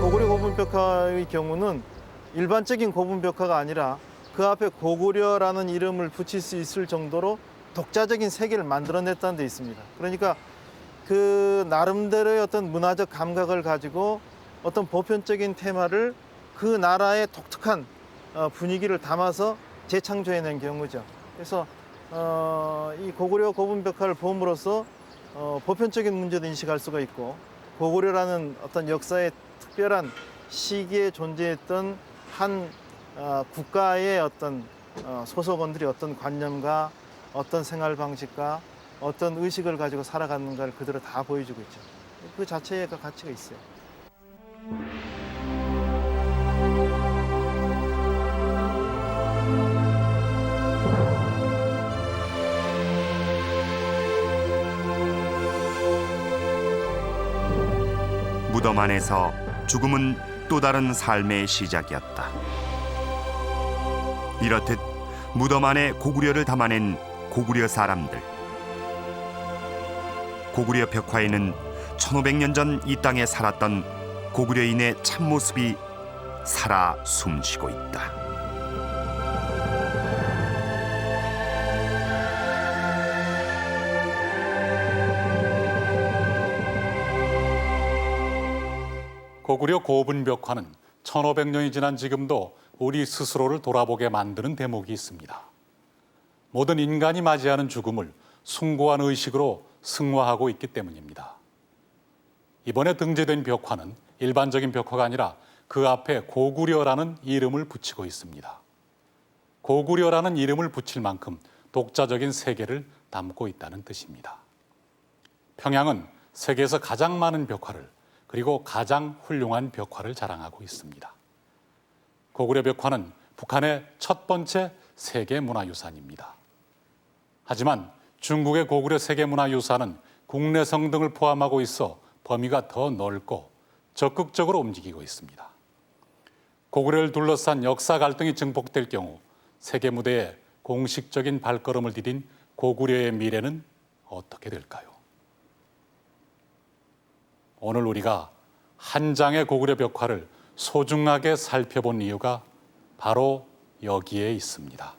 고구려 고분벽화의 경우는 일반적인 고분벽화가 아니라 그 앞에 고구려라는 이름을 붙일 수 있을 정도로 독자적인 세계를 만들어냈다는 데 있습니다. 그러니까 그 나름대로의 어떤 문화적 감각을 가지고 어떤 보편적인 테마를 그 나라의 독특한 분위기를 담아서 재창조해낸 경우죠. 그래서 이 고구려 고분벽화를 봄으로써 보편적인 문제도 인식할 수가 있고 고구려라는 어떤 역사의 특별한 시기에 존재했던 한 국가의 어떤 소속원들이 어떤 관념과 어떤 생활 방식과 어떤 의식을 가지고 살아가는가를 그대로 다 보여주고 있죠. 그 자체의 가치가 있어요. 무덤 안에서 죽음은 또 다른 삶의 시작이었다. 이렇듯 무덤 안에 고구려를 담아낸 고구려 사람들. 고구려 벽화에는 1500년 전 이 땅에 살았던 고구려인의 참모습이 살아 숨쉬고 있다. 고구려 고분벽화는 1500년이 지난 지금도 우리 스스로를 돌아보게 만드는 대목이 있습니다. 모든 인간이 맞이하는 죽음을 숭고한 의식으로 승화하고 있기 때문입니다. 이번에 등재된 벽화는 일반적인 벽화가 아니라 그 앞에 고구려라는 이름을 붙이고 있습니다. 고구려라는 이름을 붙일 만큼 독자적인 세계를 담고 있다는 뜻입니다. 평양은 세계에서 가장 많은 벽화를 그리고 가장 훌륭한 벽화를 자랑하고 있습니다. 고구려 벽화는 북한의 첫 번째 세계문화유산입니다. 하지만 중국의 고구려 세계문화유산은 국내성 등을 포함하고 있어 범위가 더 넓고 적극적으로 움직이고 있습니다. 고구려를 둘러싼 역사 갈등이 증폭될 경우 세계 무대에 공식적인 발걸음을 디딘 고구려의 미래는 어떻게 될까요? 오늘 우리가 한 장의 고구려 벽화를 소중하게 살펴본 이유가 바로 여기에 있습니다.